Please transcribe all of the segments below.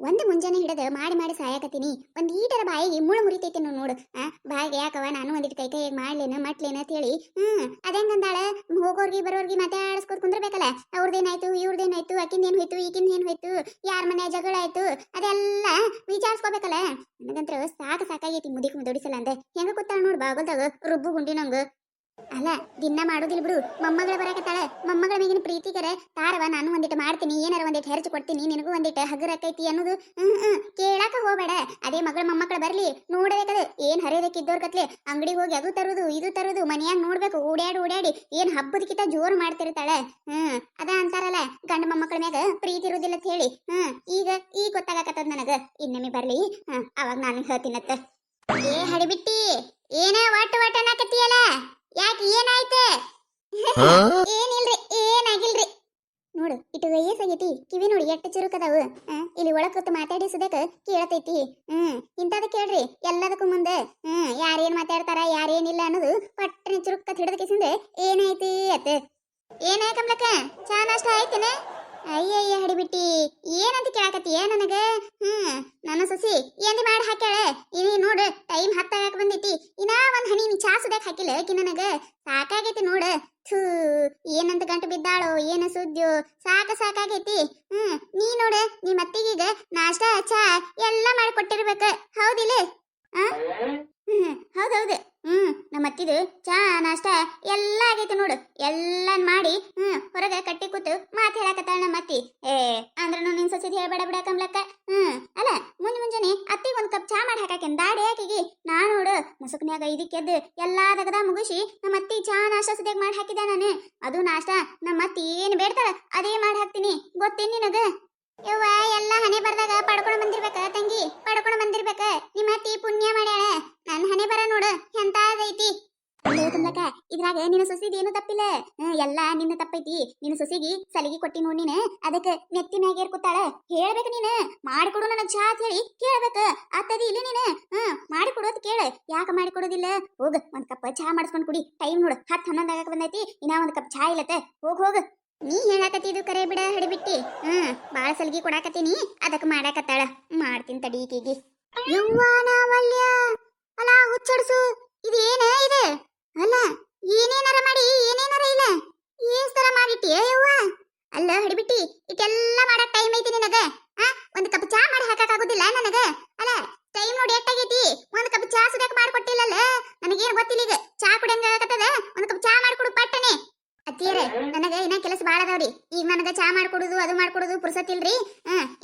ಒಂದು ಮುಂಜಾನೆ ಹಿಡಿದು ಮಾಡಿ ಮಾಡಿ ಸಾಯಕತ್ತೀನಿ. ಒಂದು ಈಟರ ಬಾಯಿಗೆ ಮುಳು ಮುರಿತೈತಿ ನೋಡು. ಬಾಯಿಗೆ ಯಾಕವ ನಾನು ಒಂದಿಟ್ಟು ಕೈ ಮಾಡ್ಲೇನ ಮಟ್ಲೇನ ಅಂತ ಹೇಳಿ ಅದಂಗಂದಾಳೆ. ಹೋಗೋರ್ಗಿ ಬರೋರ್ಗಿ ಮಾತಾಡಿಸ್ಕೊತ್ ಕುಂದ್ರಬೇಕಲ್ಲ. ಅವ್ರದ್ದೇನಾಯ್ತು ಇವ್ರದ್ದೇನಾಯ್ತು, ಅಕ್ಕಿಂದೇನು ಹೋಯ್ತು ಈಗಿಂದೇನು ಹೋಯ್ತು, ಯಾರ ಮನೆ ಜಗಳ ಆಯ್ತು ಅದೆಲ್ಲ ವಿಚಾರಿಸ್ಕೋಬೇಕಲ್ಲ. ನನಗಂತ್ರ ಸಾಕಾಗೈತಿ ಮುದಿಕ್ ದುಡಿಸಲ್ಲ ಅಂದೆ. ಹೆಂಗ ಕೂತಾಳ ನೋಡು ಬಾಗಲ್ದಾಗ ರುಬ್ಬು ಗುಂಡಿನಂಗ. ಅಲ್ಲ ದಿನ ಮಾಡೋದಿಲ್ಲ ಬಿಡು. ಮೊಮ್ಮಗಳ ಬರಾಕತ್ತಾಳೆ. ಮೊಮ್ಮಗಳ ಮೇಗಿನ ಪ್ರೀತಿಗರೆ ತಾರವ ನಾನು ಒಂದಿಟ್ಟು ಮಾಡ್ತೀನಿ, ಏನಾರ ಒಂದಿಟ್ಟು ಹೆರಚು ಕೊಡ್ತೀನಿ, ನಿನಗೂ ಒಂದಿಟ್ಟು ಹಗರಕ್ಕೈತಿ ಅನ್ನೋದು ಕೇಳಾಕ ಹೋಗ್ಬೇಡ. ಅದೇ ಮಗಳ ಮೊಮ್ಮಕ್ಕಳು ಬರ್ಲಿ ನೋಡ್ಬೇಕದು. ಏನ್ ಹರಿಯೋದಕ್ಕಿದ್ದೋರ್ ಕತ್ಲೆ ಅಂಗಡಿಗೆ ಹೋಗಿ ಅದು ತರುದು ಇದು ತರುದು ಮನ್ಯಾಗ ನೋಡ್ಬೇಕು. ಓಡ್ಯಾಡಿ ಏನ್ ಹಬ್ಬದಕ್ಕಿಂತ ಜೋರು ಮಾಡ್ತಿರ್ತಾಳೆ. ಅದ ಅಂತಾರಲ್ಲ ಗಂಡ ಮೊಮ್ಮಕ್ಕಳ ಮ್ಯಾಗ ಪ್ರೀತಿ ಇರುದಿಲ್ಲ ಅಂತ ಹೇಳಿ. ಈಗ ಗೊತ್ತಾಗತ್ತದ ನನಗ. ಇನ್ನೊಮ್ಮೆ ಬರ್ಲಿ ಅವಾಗ ನಾನು ಹೇಳ್ತೀನತ್ತ. ಏ ಹಡಿಬಿಟ್ಟಿ ಏನ ಒಟ್ಟ ಅನ್ನಕತ್ತೀಯಲ್ಲ, ಯಾಕೆ ಏನಾಯ್ತು? ಏನಿಲ್ರಿ ಏನಾಗಿಲ್ರಿ. ನೋಡು ಇಟ್ಟು ವಯಸ್ಸಾಗೈತಿ, ಕಿವಿ ನೋಡಿ ಎಟ್ಟು ಚುರುಕದಾವು. ಇಲ್ಲಿ ಒಳಗ್ ಕೂತು ಮಾತಾಡಿಸೋದಕ್ಕ ಕೇಳತೈತಿ. ಇಂಥದ ಕೇಳ್ರಿ ಎಲ್ಲದಕ್ಕೂ ಮುಂದೆ. ಯಾರೇನ್ ಮಾತಾಡ್ತಾರ ಯಾರೇನಿಲ್ಲ ಅನ್ನೋದು ಪಟ್ಟನೆ ಚುರುಕ ಹಿಡಿದ ಕಿಸಿಂದ ಏನಾಯ್ತಿ ಅತ್ತ. ಏನಾಯ್ ಕಮ್ಲಕ್ಕ, ಚಾ ನಾಷ್ಟ ಆಯ್ತೇನ? ಅಯ್ಯಯ್ಯ ಹಡಿಬಿಟ್ಟಿ ಏನಂತ ಕೇಳಾಕತ್ತೀಯ ನನಗ? ನನ್ನ ಸೊಸಿ ಎಂದಿ ಮಾಡಿ ಹಾಕ್ಯಾಳ. ಇನಿ ನೋಡು ಟೈಮ್ 10 ಬಂದೈತಿ. ಇನ್ನ ಒಂದ್ ಹನಿ ನೀ ಚಾ ಸುದಕ್ ಹಾಕಿಲ್ಲ ಆಕಿ ನನಗ. ಸಾಕಾಗೈತಿ ನೋಡ. ಏನಂತ ಗಂಟು ಬಿದ್ದಾಳೋ ಏನ ಸುದ್ದಿಯೋ ಸಾಕಾಗೈತಿ. ನೀ ನೋಡ ನೀ ಮತ್ತಿಗೀಗ ನಾಷ್ಟ ಚಾ ಎಲ್ಲ ಮಾಡಿಕೊಟ್ಟಿರ್ಬೇಕ, ಹೌದಿಲ್ಲ? ಹೌದೌದು. ನಮ್ಮ ಅತ್ತಿದು ಚಾ ನಾಷ್ಟ ಎಲ್ಲ ಆಗೈತಿ ನೋಡು. ಎಲ್ಲ ಮಾಡಿ ಹೊರಗೆ ಕಟ್ಟಿ ಕೂತು ಮಾತು ಹೇಳಕತ್ತಾಳ ನಮ್ಮ ಅತ್ತಿ. ಅಂದ್ರೂ ನಿನ್ ಸೊಸಿದ್ ಹೇಳ್ಬೇಡ ಬಿಡ ಕಮ್ಲಕ್ಕ. ಅಲ್ಲ ಮುಂಜಾನೆ ಅತ್ತಿಗೆ ಒಂದ್ ಕಪ್ ಚಾ ಮಾಡಿ ಹಾಕಾಕೇನ್ ದಾಡಿ ಆಕಿಗಿ. ನಾ ನೋಡು ಮಸುಕ್ನ್ಯಾಗ 5ಕ್ಕೆ ಎದ್ದು ಎಲ್ಲಾ ದಗದ ಮುಗಿಸಿ ನಮ್ಮ ಅತ್ತಿ ಚಾ ನಾಷ್ಟ ಸದ್ಯಾಗ ಮಾಡಿ ಹಾಕಿದ ನಾನು. ಅದು ನಾಷ್ಟ ನಮ್ಮ ಅತ್ತಿ ಏನ್ ಬೇಡ್ತಾಳ ಅದೇ ಮಾಡಿ ಹಾಕ್ತೀನಿ, ಗೊತ್ತೇನ್ ನಿನಗ? ಯವ್ವ ಎಲ್ಲ ಹಣೆ ಬರ್ದಾಗ ಪಡ್ಕೊಂಡ್ ಬಂದಿರ್ಬೇಕ ತಂಗಿ, ಪಡ್ಕೊಂಡ್ ಬಂದಿರ್ಬೇಕ. ನಿಮ್ಮ ಅತ್ತಿ ಪುಣ್ಯ ಮಾಡ್ಯಾಳ. ನನ್ ಹಣೆ ಬರ ನೋಡು ಎಂತಾದೈತಿ. ಕಮ್ಲಕ್ಕ ಇದ್ರಾಗ ನಿನ್ನ ಸೊಸಿದ ಏನು ತಪ್ಪಿಲ್ಲ. ಎಲ್ಲಾ ನಿನ್ನ ತಪ್ಪೈತಿ. ನಿನ್ನ ಸೊಸಿಗಿ ಸಲಿಗೆ ಕೊಟ್ಟಿ ನೋಡ್ ನೀನು, ಅದಕ್ಕೆ ನೆತ್ತಿ ಮ್ಯಾಗ ಏರ್ಕೊತಾಳ. ಹೇಳ್ಬೇಕು ನೀನು ಮಾಡಿಕೊಡು ನನಗ್ ಚಾ ಅಂತ ಹೇಳಿ ಕೇಳ್ಬೇಕ. ಆತದಿ ಇಲ್ಲ ನೀನು ಮಾಡಿಕೊಡು ಅಂತ ಕೇಳ. ಯಾಕ ಮಾಡಿಕೊಡೋದಿಲ್ಲ? ಹೋಗ ಒಂದ್ ಕಪ್ ಚಾ ಮಾಡಿಸ್ಕೊಂಡ್ ಕುಡಿ. ಟೈಮ್ ನೋಡು 10-11 ಆಗಕ್ ಬಂದೈತಿ. ಇನ್ನ ಒಂದ್ ಕಪ್ ಚಾ ಇಲ್ಲತ್ತೆ. ಹೋಗ ನೀ ಹೇಳಾಕತ್ತಿದ್ದು ಕರೆ ಬಿಡ ಹಡಿಬಿಟ್ಟಿ. ಬಾಳ ಸಲಿಗೆ ಕೊಡಾಕತ್ತೀನಿ, ಅದಕ್ಕೆ ಮಾಡಾಕತ್ತಾಳ. ಮಾಡ್ತೀನಿ ತಡಿ ಈಕಿಗಿ. ಯವ್ವ ನಾವಲ್ಯ ಅಲ್ಲ ಹುಚ್ಚಡ್ಸು ಇದೇನ ಇದೆ? ಅಲ್ಲ ಏನೇನಾರ ಮಾಡಿ ಏನೇನಾರ ಇಲ್ಲ ಏಸ್ ತರ ಮಾಡಿಟ್ಟಿಯ ಯವ್ವ? ಅಲ್ಲ ಹಡಿಬಿಟ್ಟಿ ಇಟೆಲ್ಲ ಮಾಡಕ್ ಟೈಮ್ ಐತಿ ನಿನಗ? ಒಂದ್ ಕಪ್ ಚಾ ಮಾಡಿ ಹಾಕಾಗುದಿಲ್ಲ ನನಗ? ಅಲ್ಲ ಟೈಮ್ ನೋಡಿ ಎಟ್ಟಾಗೈತಿ. ಒಂದ್ ಕಪ್ ಚಾ ಸುದಕ್ ಮಾಡ್ಕೊಟ್ಟಿಲ್ಲಲ್ಲ ನನಗೇನ್ ಗೊತ್ತಿಲ್ಲ. ಈಗ ಚಾ ಕುಡಿಯಂಗಾಗತ್ತದ, ಒಂದ್ ಕಪ್ ಚಾ ಮಾಡ್ಕೊಡು ಪಟ್ಟನೆ. ಅತ್ತಿಯರೇ ನನಗ ಇನ್ನ ಕೆಲಸ ಬಾಳ ಅದಾವ್ರಿ. ಈಗ ನನಗ ಚಾ ಮಾಡ್ಕೊಡುದು ಅದು ಮಾಡ್ಕೊಡುದು ಪುರ್ಸತ್ತಿಲ್ರಿ.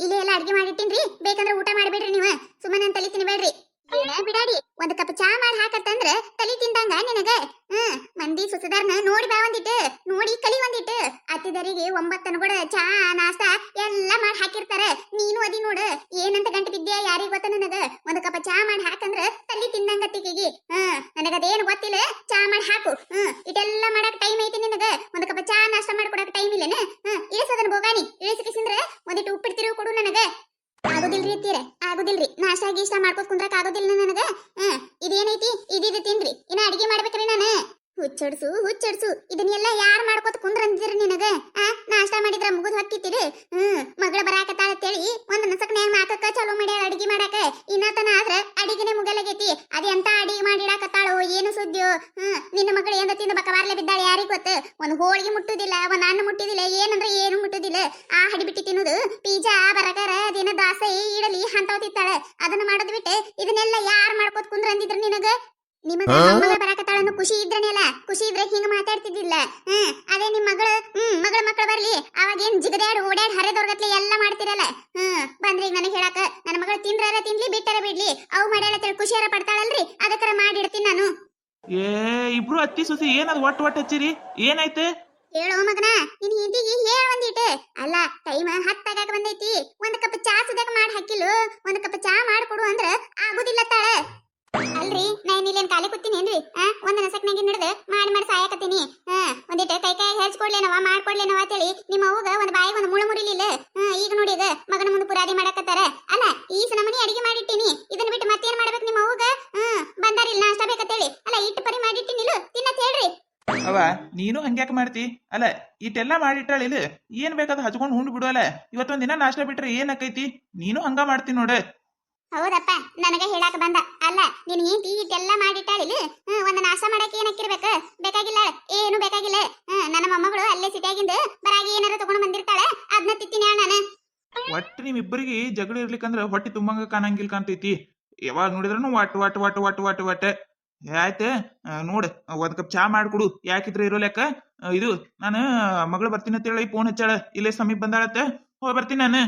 ಇಲ್ಲೇ ಎಲ್ಲ ಅಡ್ಗೆ ಮಾಡಿಟ್ಟಿನ್ರಿ, ಬೇಕಂದ್ರ ಊಟ ಮಾಡ್ಬೇಡ್ರಿ. ನೀವು ಸುಮ್ಮನೆ ತಲೆ ತಿನ್ಬೇಡ್ರಿ. ಬಿಡಾಡಿ ಒಂದ್ ಕಪ್ ಚಾ ಮಾಡಿ ಹಾಕತ್ತಂದ್ರ ತಲಿ ತಿಂದಂಗ ನಿನಗ. ಮಂದಿ ಸುಸದಾರ್ನ ನೋಡಿ ಬಾ ಒಂದಿಟ್ಟು, ನೋಡಿ ಕಲಿ ಒಂದಿಟ್ಟು. ಅತ್ತಿದರಿಗೆ 9 ಅನುಗುಡ ಚಾ ನಾಷ್ಟ ಎಲ್ಲ ಮಾಡಿ ಹಾಕಿರ್ತಾರ. ನೀನು ಅದಿ ನೋಡ ಏನಂತ ಗಂಟು ಬಿದ್ದ್ಯಾ ಯಾರಿಗ ಗೊತ್ತ ನನಗ. ಒಂದ್ ಕಪ್ ಚಾ ಮಾಡಿ ಹಾಕಂದ್ರ ತಲಿ ತಿಂದಂಗ ತಿಗಿಗಿ. ನನಗದೇನು ಗೊತ್ತಿಲ್ಲ. ಚಾ ಮಾಡಿ ಹಾಕು. ಇದೆಲ್ಲ ಮಾಡಕ್ ಟೈಮ್ ಐತಿ ನಿನಗ. ಒಂದ್ ಕಪ್ ಚಾ ನಾಷ್ಟ ಮಾಡ್ಕೊಡಕ್ ಟೈಮ್ ಇಲ್ಲೇನ? ಇಳಿಸದನ್ ಬೋಗಾನಿ ಇಳಿಸಿಕಿಸಿಂದ್ರ ಒಂದಿಟ್ಟು ಉಪ್ಪಿಡ್ತಿರು ಕೊಡು ನನಗ. ಆಗುದಿಲ್ರಿ ಅತ್ತೀರ ಆಗುದಿಲ್ರಿ. ನಾಷ್ಟ ಗೀಷ್ಟ ಮಾಡ್ಕೋತ್ ಕುಂದ್ರಕ್ ಆಗೋದಿಲ್ಲ ನನಗ. ಇದೇನೈತಿ ಇದಿದು ತಿನ್ರಿ. ಇನ್ನ ಅಡಿಗೆ ಮಾಡ್ಬೇಕ್ರಿ ನಾನು. ಹುಚ್ಚಡ್ಸು ಇದನ್ನೆಲ್ಲ ಯಾರು ಮಾಡ್ಕೋತ ಕುಂದ್ರ ಅಂದಿರಿ ನಿನಗ? ನಾಷ್ಟ ಮಾಡಿದ್ರ ಮುಗಿದ್ ಹಾಕಿತ್ತಿರಿ. ಮಗಳ ಬರಾಕತ್ತಾಳ ಅಂತೇಳಿ ಒಂದ್ ನಸಕ್ನ್ಯಾಗ ನಾಕಕ್ಕ ಚಾಲೂ ಮಾಡ್ಯಾಳ ಅಡಿಗೆ ಮಾಡಾಕ. ಇನ್ನತನ ಆದ್ರ ಅಡಿಗೆನೆ ಮುಗಲಾಗೈತಿ. ಅದೇ ಅಂತ ಅಡಿಗೆ ಮಾಡಿಡಾಕತ್ತಾಳೋ ಏನು ಸುದ್ದಿಯೋ? ನಿನ್ನ ಮಗಳು ಎಂದ ತಿಂದ ಬಕವಾರ್ಲೆ ಬಿದ್ದಾಳೆ ಯಾರಿಗ ಗೊತ್ತ? ಒಂದ್ ಹೋಳಿಗೆ ಮುಟ್ಟುದಿಲ್ಲ, ಒಂದ್ ಹಣ್ಣು ಮುಟ್ಟುದಿಲ್ಲ, ಏನಂದ್ರ ಏನು ಮುಟ್ಟುದಿಲ್ಲ. ಆ ಹಡಿಬಿಟ್ಟಿ ತಿನ್ನುದು ಪಿಜ್ಜಾ ಬರ್ಗರ್ ಅದೇನ ದಾಸೆ ಇಡಲಿ ಅಂತವ್ ತಿಂತಾಳ. ಅದನ್ನ ಮಾಡೋದ್ ಬಿಟ್ಟು ಇದನ್ನೆಲ್ಲ ಯಾರು ಮಾಡ್ಕೋತ ಕುಂದ್ರ ಅಂದಿದ್ರ ನಿನಗ? ನಿಮಗ ಮಗಳ ಬರಾಕತ್ತಾಳನ್ನು ಖುಷಿ ಇದ್ರನೆಲ್ಲ, ಖುಷಿ ಇದ್ರೆ ಹಿಂಗ ಮಾತಾಡ್ತಿದ್ದಿಲ್ಲ. ಅದೇ ನಿಮ್ ಮಗಳು ಮಗಳ ಮಕ್ಕಳು ಬರ್ಲಿ ಅವಾಗ ಏನ್ ಜಿಗದಾಡ್ ಓಡ್ಯಾಡ್ ಹರೆದವ್ರಗತ್ಲೆ ಎಲ್ಲ ಮಾಡ್ತಿರಲ್ಲ. ಬಂದ್ರಿ ನನಗೆ ಹೇಳಾಕ ನನ್ನ ಮಗಳು ತಿಂದ್ರಾರ ತಿನ್ಲಿ ಬಿಟ್ಟಾರ ಬಿಡ್ಲಿ, ಅವು ಮಾಡ್ಯಾಳ ಖುಷಿಯಾರ ಪಡ್ತಾಳಲ್ರಿ, ಅದಕ್ಕರ ಮಾಡಿಡ್ತೀನಿ ನಾನು. ಇಬ್ರು ಅತ್ತಿ ಸೊಸಿ ಏನದ್ ಒಟ್ಟು ಹಚ್ಚಿರಿ? ಏನಾಯ್ತು ಹೇಳೋ ಮಗನ, ನಿನ್ ಹಿಂದಿಗೆ ಹೇಳ ಒಂದಿಟ್ಟು. ಅಲ್ಲ ಟೈಮ್ 10 ಆಗಾಕ ಬಂದೈತಿ. ಒಂದ್ ಕಪ್ ಚಾ ಸುದಕ್ ಮಾಡಿ ಹಾಕಿಲು. ಒಂದ್ ಕಪ್ ಚಾ ಮಾಡ್ಕೊಡು ಅಂದ್ರ ಆಗುದಿಲ್ಲ ತಾಳ. ಅಲ್ರಿ ನಾನು ಇಲ್ಲೇನ್ ಕಾಲಿ ಕೂತೀನೇನ್ರಿ? ಒಂದ್ ನಸಕ್ನಾಗಿ ಹಿಡಿದು ಮಾಡಿ ಸಾಯಕತ್ತೀನಿ. ಒಂದಿಟ್ಟು ಕೈ ಹೆಚ್ಕೊಡ್ಲೇನವ ಮಾಡ್ಕೊಡ್ಲೇನವ ಅಂತೇಳಿ ನಿಮ್ಮ ಅವ್ಗ ಒಂದ್ ಬಾಯಿಗೆ ಒಂದ್ ಮುಳು ಮುರಿಲಿಲ್ಲ. ಈಗ ನೋಡಿ ಈಗ ಮಗನ ಮುಂದೆ ಪುರಾದಿ ಮಾಡಕತ್ತಾರ. ಅಲ್ಲ ಈ ನಮನಿ ಅಡಿಗೆ ಮಾಡಿಟ್ಟಿನಿ, ಇದನ್ನ ಬಿಟ್ಟು ಮತ್ತೇನ್ ಮಾಡ್ಬೇಕು ನಿಮ್ಮ ಅವ್ಗ? ಬಂದಾರಿಲ್ಲ ನಾಷ್ಟ ಬೇಕಂತೇಳಿ. ಅಲ್ಲ ಇಟ್ಟು ಪರಿ ಮಾಡಿಟ್ಟಿನಿಲ್ಲ ತಿನ್ನತ್ ಹೇಳ್ರಿ. ಅವ ನೀನು ಹಂಗ್ಯಾಕೆ ಮಾಡ್ತಿ ಅಲ್ಲ ಇಟ್ಟೆಲ್ಲ ಮಾಡಿಟ್ಟಾಳ ಇಲ್ಲ ಏನ್ ಬೇಕಾದ ಹಚ್ಕೊಂಡು ಉಂಡು ಬಿಡುವಲ್ಲ ಇವತ್ತೊಂದ್ ದಿನ ನಾಷ್ಟ ಬಿಟ್ರೆ ಏನ್ ಆಕೈತಿ ನೀನು ಹಂಗ ಮಾಡ್ತಿ ನೋಡ ಹೌದಪ್ಪ ನನಗ ಹೇಳಾಕ ಬಂದ ಅಲ್ಲ ನಿನ್ ಹೆಂಡತಿ ಇದೆಲ್ಲ ಮಾಡಿಟ್ಟಾಳಿಲ್ಲ ಒಂದ್ ನಾಶ ಮಾಡಕ್ಕೆ ಏನಕ್ಕಿರ್ಬೇಕ ಬೇಕಾಗಿಲ್ಲ ಏನು ಬೇಕಾಗಿಲ್ಲ ನನ್ನ ಮೊಮ್ಮಗಳು ಅಲ್ಲೇ ಸಿಟಿಯಾಗಿಂದ ಬರಾಗಿ ಏನಾರ ತಗೊಂಡ್ ಬಂದಿರ್ತಾಳೆ ಅದನ್ನ ತಿತ್ತೀನಿ ನಾನು ಒಟ್ಟು ನಿಮ್ಮಿಬ್ಬರಿಗೆ ಜಗಳ ಇರ್ಲಿಕ್ಕಂದ್ರ ಹೊಟ್ಟೆ ತುಂಬಂಗ ಕಾಣಂಗಿಲ್ಲ ಕಾಣ್ತೈತಿ ಯಾವಾಗ ನೋಡಿದ್ರೂ ಒಟ್ಟು ಆಯ್ತು ನೋಡ್ ಒಂದ್ ಕಪ್ ಚಾ ಮಾಡ್ಕೊಡು ಯಾಕಿದ್ರೆ ಇರೋ ಲೆಕ್ಕ ಇದು ನಾನು ಮಗಳು ಬರ್ತೀನಿ ಅಂತ ಹೇಳಿ ಫೋನ್ ಹಚ್ಚಾಳ ಇಲ್ಲೇ ಸಮೀಪ ಬಂದಾಳತ್ತ ಹೋಗಿ ಬರ್ತೀನಿ ನಾನು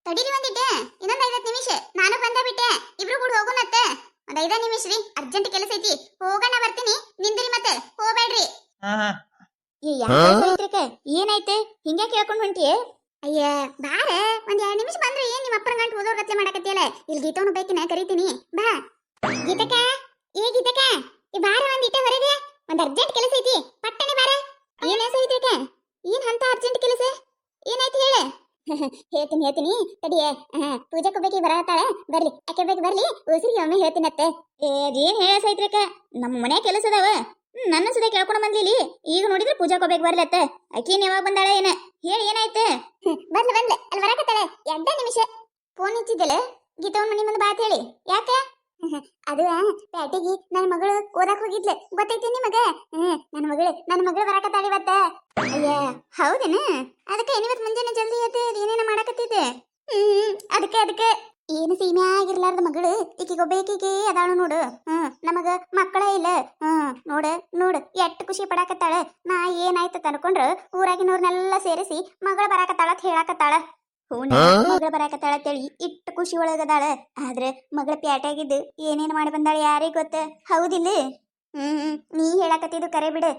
ತಡೀರಿ ಒಂದಿಟ್ಟೆ ಇನ್ನೊಂದ್ 5 ನಿಮಿಷ ನಾನು ಬಂದ ಬಿಟ್ಟೆ ಇಬ್ರು ಕೂಡ ಹೋಗೋಣತ್ತೆ ಒಂದ್ 5 ನಿಮಿಷ ರೀ ಅರ್ಜೆಂಟ್ ಕೆಲಸ ಐತಿ ಹೋಗೋಣ ಬರ್ತೀನಿ ನಿಂದ್ರಿ ಮತ್ತೆ ಹೋಗ್ಬೇಡ್ರಿ ಹಾ ಏನಾಯ್ತೆ ಹಿಂಗ ಕೇಳ್ಕೊಂಡ್ ಹೊಂಟಿ ಅಯ್ಯ ಬಾರ ಒಂದ್ 2 ನಿಮಿಷ ಬಂದ್ರೆ ಏನ್ ನಿಮ್ಮ ಅಪ್ಪನ ಗಂಟು ಓದೋರ್ ಗತ್ಲೆ ಮಾಡಕತ್ತಿಯಲ್ಲ ಇಲ್ಲಿ ಗೀತವನು ಬೇಕಿನ ಕರಿತೀನಿ ಬಾ ಗೀತಕ ಗೀತಕ ಈ ಬಾರ ಒಂದಿಟ್ಟೆ ಹೊರಗೆ ಒಂದ್ ಅರ್ಜೆಂಟ್ ಕೆಲಸ ಐತಿ ಪಟ್ಟನೆ ಬಾರ ಏನ್ ಸೈತ್ರಿಕ ಏನ್ ಅಂತ ಅರ್ಜೆಂಟ್ ಕೆಲಸ ಏನಾಯ್ತು ಹೇಳ ಹೇಳ್ತೀನಿ ತಡಿಯ ಪೂಜೆಗೆ ಬೇಕಿ ಬರತ್ತಾಳೆ ಬರ್ಲಿ ಆಕೆ ಬೇಕು ಬರ್ಲಿ ಉಸಿರಿಗೆ ಒಮ್ಮೆ ಹೇಳ್ತೀನತ್ತೆ ಏನ್ ಹೇಳ ಸೈತ್ರಿಕ ನಮ್ಮ ಮನೆ ಕೆಲಸ ಅದಾವ ನನ್ನ ಸುದ ಕೇಳ್ಕೊಂಡು ಬಂದಿಲಿ ಈಗ ನೋಡಿದ್ರೆ ಪೂಜಾಕ್ ಹೋಗ್ಬೇಕು ಬರ್ಲತ್ತ ಆಕೀನ್ ಯಾವಾಗ ಬಂದಾಳೆ ಏನ ಹೇಳಿ ಏನಾಯ್ತು ಬರ್ಲಿ ಅಲ್ಲಿ ಬರಾಕತ್ತಾಳೆ 2 ನಿಮಿಷ ಫೋನ್ ಹಚ್ಚಿದ್ದಲ್ಲ ಗೀತವನ್ ಮನಿ ಮುಂದೆ ಬಾತ್ ಹೇಳಿ ಯಾಕೆ ಅದು ಪ್ಯಾಟಿಗೆ ನನ್ನ ಮಗಳು ಓದಾಕ್ ಹೋಗಿದ್ಲೆ ಗೊತ್ತೈತಿ ನಿಮಗ ನನ್ನ ಮಗಳು ಬರಾಕತ್ತಾಳ ಇವತ್ತ ಅಯ್ಯ ಹೌದೇನ ಅದಕ್ಕೆ ಏನಿವತ್ ಮುಂಜಾನೆ ಜಲ್ದಿ ಎದ್ದು ಏನೇನ ಮಾಡಕತ್ತಿದ್ದೆ ಅದಕ್ಕೆ ಏನು ಸೀಮೆ ಆಗಿರ್ಲಾರ್ದ ಮಗಳು ಈಕಿಗೊಬ್ಬೇಕಿಗೆ ಅದಾಳು ನೋಡು ನಮಗ ಮಕ್ಕಳ ಇಲ್ಲ ನೋಡು ಎಟ್ಟು ಖುಷಿ ಪಡಾಕತ್ತಾಳ ನಾ ಏನಾಯ್ತು ಅನ್ಕೊಂಡ್ರ ಊರಾಗಿನವ್ರನ್ನೆಲ್ಲ ಸೇರಿಸಿ ಮಗಳ ಬರಾಕತ್ತಾಳ ಅಂತ ಹೇಳಾಕತ್ತಾಳ ಮಗಳ ಬರಾಕತ್ತಾಳ ಅಂತೇಳಿ ಇಟ್ಟು ಖುಷಿ ಒಳಗದಾಳ ಆದ್ರೆ ಮಗಳ ಪ್ಯಾಟಾಗಿದ್ದು ಏನೇನ್ ಮಾಡಿ ಬಂದಾಳ ಯಾರಿಗ್ ಗೊತ್ತ ಹೌದಿಲ್ಲ ನೀ ಹೇಳಾಕತ್ತಿದ್ದು ಕರೆ ಬಿಡು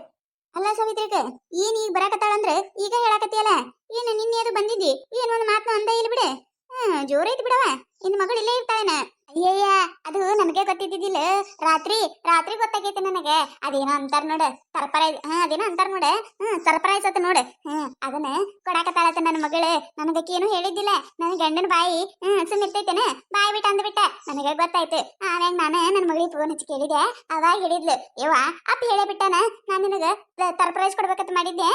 ಅಲ್ಲ ಸವಿತ್ರಿಕ ಏನ್ ಈಗ ಬರಾಕತ್ತಾಳಂದ್ರ ಈಗ ಹೇಳಾಕತ್ತಿಯಲ್ಲ ಏನ ನಿನ್ನೆ ಅದು ಬಂದಿದ್ದಿ ಏನೊಂದು ಮಾತನ್ನ ಅಂದ ಇಲ್ಲ ಬಿಡ ಜೋರೈತಿ ಬಿಡವ ಇನ್ ಮಗಳು ಇಲ್ಲೇ ಇರ್ತಾಳೇನ ಅಯ್ಯಯ್ಯ ಅದು ನನಗೆ ಗೊತ್ತಿದ್ದಿದ್ದಿಲ್ಲ ರಾತ್ರಿ ಗೊತ್ತಾಗೈತಿ ನನಗೆ ಅದೇನೋ ಅಂತಾರ ನೋಡ ಸರ್ಪ್ರೈಸ್ ಅದೇನೋ ಅಂತಾರ ನೋಡ ಸರ್ಪ್ರೈಸ್ ಅತ್ತ ನೋಡ ಅದನ್ನ ಕೊಡಾಕತ್ತಾಳತ್ತ ನನ್ನ ಮಗಳು ನನಗಕ್ಕೇನು ಹೇಳಿದ್ದಿಲ್ಲ ನನ್ನ ಗಂಡನ ಬಾಯಿ ಸುಮ್ಮಿರ್ತೈತೇನ ಬಾಯಿ ಬಿಟ್ಟು ಅಂದ್ಬಿಟ್ಟ ನನಗೆ ಗೊತ್ತಾಯ್ತು ಆಮ್ಯಾಗ ನಾನು ನನ್ನ ಮಗಳಿಗೆ ಫೋನ್ ಹಚ್ಚಿ ಕೇಳಿದೆ ಅವಾಗ ಹೇಳಿದ್ಲು ಯವ್ವ ಅಪ್ಪ ಹೇಳೇ ಬಿಟ್ಟಾನ ನಾನು ನಿನಗ ಸರ್ಪ್ರೈಸ್ ಕೊಡ್ಬೇಕಂತ ಮಾಡಿದ್ದೆ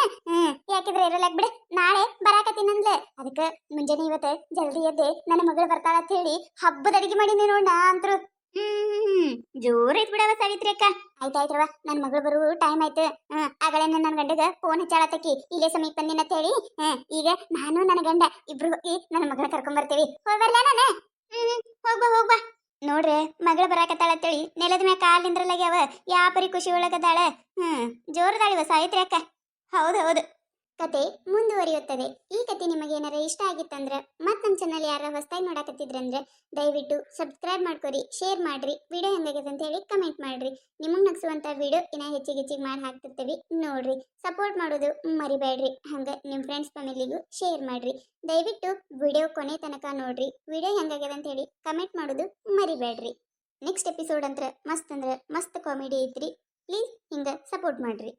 ಯಾಕಿದ್ರೆ ಇರಲಾಕ್ ಬಿಡ ನಾಳೆ ಬರಾಕತ್ತೀನಂದ್ಲೆ ಅದಕ್ಕೆ ಮುಂಜಾನೆ ಇವತ್ತು ಜಲ್ದಿ ಎದ್ದೆ ನನ್ನ ಮಗಳು ಬರ್ತಾಳ ಅಂತ ಹೇಳಿ ಹಬ್ಬದ ಅಡಿಗೆ ಮಾಡೀನಿ ನೋಡ ಅಂತರು ಜೋರ್ ಐತ್ ಬಿಡವ ಸಾವಿತ್ರಿ ಅಕ್ಕ ಆಯ್ತಾಯ್ತ್ರವ ನನ್ ಮಗಳು ಬರು ಟೈಮ್ ಆಯ್ತು ಆಗಲೇ ನನ್ನ ಗಂಡಗ ಫೋನ್ ಹಚ್ಚಾಳತ್ತಕಿ ಇಲ್ಲೇ ಸಮೀಪ ಬಂದಿನ ಅಂತ ಹೇಳಿ ಈಗ ನಾನು ನನ್ನ ಗಂಡ ಇಬ್ರು ಹೋಗಿ ನನ್ನ ಮಗಳ ಕರ್ಕೊಂಡ್ ಬರ್ತೀವಿ ಹೋಗ್ಬರ್ಲ ನಾನು ಹೋಗ್ಬಾ ನೋಡ್ರೆ ಮಗಳ ಬರಾಕತ್ತಾಳ ಅಂತೇಳಿ ನೆಲದ ಮ್ಯಾಗ ಕಾಲ್ ನಿಂದ್ರಲಾಗ್ಯಾವ ಯಾವ ಪರಿ ಖುಷಿ ಒಳಗದಾಳ ಜೋರದಾಳಿವ ಸಾವಿತ್ರಿ ಅಕ್ಕ ಹೌದು ಕತೆ ಮುಂದುವರಿಯುತ್ತದೆ ಈ ಕತೆ ನಿಮಗೆ ಏನಾರ ಇಷ್ಟ ಆಗಿತ್ತಂದ್ರೆ ಮತ್ತೆ ನಮ್ಮ ಚಾನಲ್ ಯಾರ ಹೊಸದಾಗಿ ನೋಡಕತ್ತಿದ್ರಂದ್ರೆ ದಯವಿಟ್ಟು ಸಬ್ಸ್ಕ್ರೈಬ್ ಮಾಡ್ಕೊರಿ ಶೇರ್ ಮಾಡ್ರಿ ವಿಡಿಯೋ ಹೆಂಗಾಗಿದೆ ಅಂತ ಹೇಳಿ ಕಮೆಂಟ್ ಮಾಡ್ರಿ ನಿಮಗೆ ನಗಿಸುವಂತ ವಿಡಿಯೋ ಇನ್ನ ಹೆಚ್ಚಿಗೆ ಮಾಡಿ ಹಾಕ್ತಿರ್ತೀವಿ ನೋಡ್ರಿ ಸಪೋರ್ಟ್ ಮಾಡೋದು ಮರಿಬೇಡ್ರಿ ಹಂಗ ನಿಮ್ಮ ಫ್ರೆಂಡ್ಸ್ ಫ್ಯಾಮಿಲಿಗೂ ಶೇರ್ ಮಾಡ್ರಿ ದಯವಿಟ್ಟು ವಿಡಿಯೋ ಕೊನೆ ತನಕ ನೋಡ್ರಿ ವಿಡಿಯೋ ಹೆಂಗಾಗಿದೆ ಅಂತ ಹೇಳಿ ಕಮೆಂಟ್ ಮಾಡೋದು ಮರಿಬೇಡ್ರಿ ನೆಕ್ಸ್ಟ್ ಎಪಿಸೋಡ್ ಅಂದ್ರೆ ಮಸ್ತ್ ಕಾಮಿಡಿ ಐತ್ರಿ ಪ್ಲೀಸ್ ಹಿಂಗ ಸಪೋರ್ಟ್ ಮಾಡ್ರಿ